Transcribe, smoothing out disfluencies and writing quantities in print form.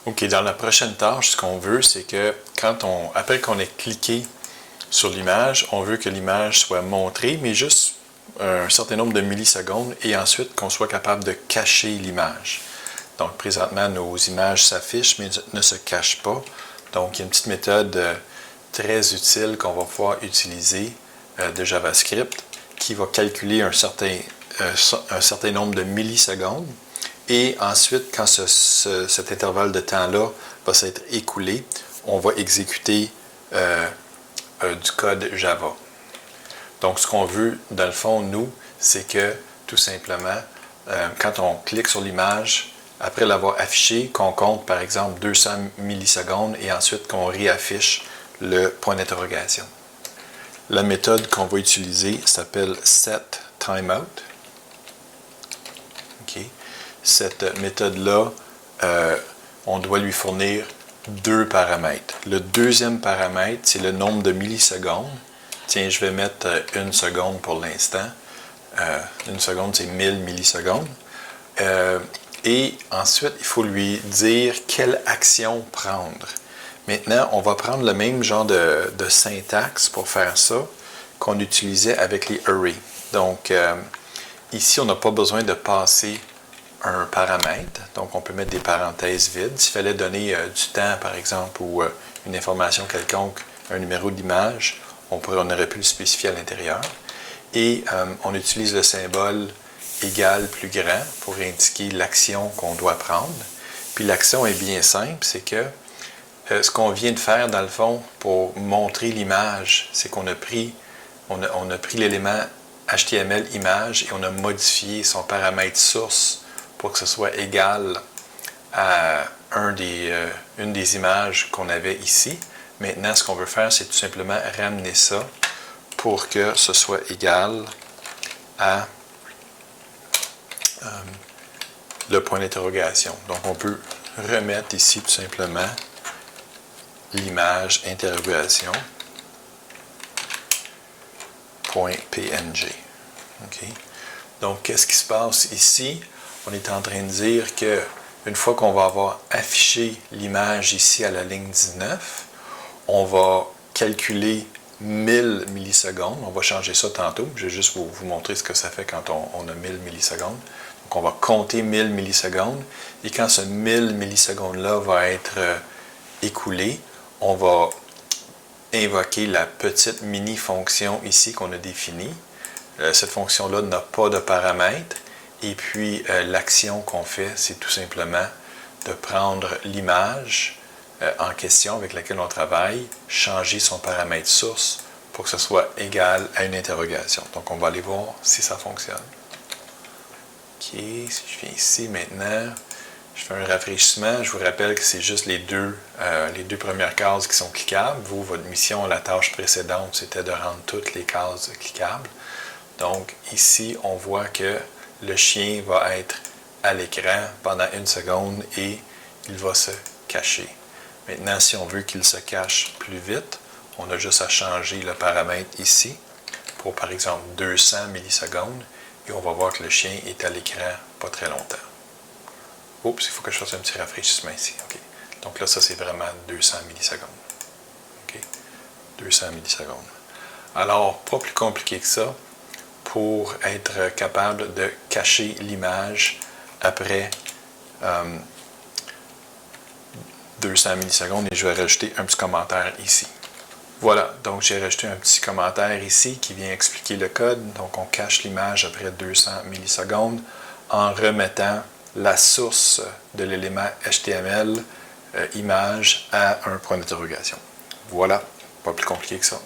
OK, dans la prochaine tâche, ce qu'on veut, c'est que après qu'on ait cliqué sur l'image, on veut que l'image soit montrée, mais juste un certain nombre de millisecondes, et ensuite qu'on soit capable de cacher l'image. Donc, présentement, nos images s'affichent, mais ne se cachent pas. Donc, il y a une petite méthode très utile qu'on va pouvoir utiliser de JavaScript qui va calculer un certain nombre de millisecondes. Et ensuite, quand cet intervalle de temps-là va s'être écoulé, on va exécuter du code Java. Donc, ce qu'on veut, dans le fond, nous, c'est que, tout simplement, quand on clique sur l'image, après l'avoir affichée, qu'on compte, par exemple, 200 millisecondes et ensuite qu'on réaffiche le point d'interrogation. La méthode qu'on va utiliser s'appelle setTimeout. Okay. Cette méthode-là, on doit lui fournir deux paramètres. Le deuxième paramètre, c'est le nombre de millisecondes. Tiens, je vais mettre 1 seconde pour l'instant. 1 seconde, c'est 1000 millisecondes. Et ensuite, il faut lui dire quelle action prendre. Maintenant, on va prendre le même genre de syntaxe pour faire ça qu'on utilisait avec les arrays. Donc, ici, on n'a pas besoin de passer un paramètre. Donc, on peut mettre des parenthèses vides. S'il fallait donner du temps, par exemple, ou une information quelconque, un numéro d'image, on aurait pu le spécifier à l'intérieur. Et on utilise le symbole égal plus grand pour indiquer l'action qu'on doit prendre. Puis l'action est bien simple, c'est que ce qu'on vient de faire, dans le fond, pour montrer l'image, c'est qu'on a pris l'élément HTML image et on a modifié son paramètre source pour que ce soit égal à une des images qu'on avait ici. Maintenant, ce qu'on veut faire, c'est tout simplement ramener ça pour que ce soit égal à le point d'interrogation. Donc, on peut remettre ici tout simplement l'image interrogation .png. Okay. Donc, qu'est-ce qui se passe ici? On est en train de dire que une fois qu'on va avoir affiché l'image ici à la ligne 19, on va calculer 1000 millisecondes. On va changer ça tantôt. Je vais juste vous montrer ce que ça fait quand on a 1000 millisecondes. Donc, on va compter 1000 millisecondes. Et quand ce 1000 millisecondes-là va être écoulé, on va invoquer la petite mini-fonction ici qu'on a définie. Cette fonction-là n'a pas de paramètres. Et puis, l'action qu'on fait, c'est tout simplement de prendre l'image en question avec laquelle on travaille, changer son paramètre source pour que ce soit égal à une interrogation. Donc, on va aller voir si ça fonctionne. OK, si je viens ici maintenant, je fais un rafraîchissement. Je vous rappelle que c'est juste les deux premières cases qui sont cliquables. Vous, votre mission, la tâche précédente, c'était de rendre toutes les cases cliquables. Donc, ici, on voit que le chien va être à l'écran pendant 1 seconde et il va se cacher. Maintenant, si on veut qu'il se cache plus vite, on a juste à changer le paramètre ici pour, par exemple, 200 millisecondes et on va voir que le chien est à l'écran pas très longtemps. Oups, il faut que je fasse un petit rafraîchissement ici. Okay. Donc là, ça, c'est vraiment 200 millisecondes. Okay. 200 millisecondes. Alors, pas plus compliqué que ça pour être capable de cacher l'image après 200 millisecondes et je vais rajouter un petit commentaire ici. Voilà, donc j'ai rajouté un petit commentaire ici qui vient expliquer le code. Donc on cache l'image après 200 millisecondes en remettant la source de l'élément HTML image à un point d'interrogation. Voilà, pas plus compliqué que ça.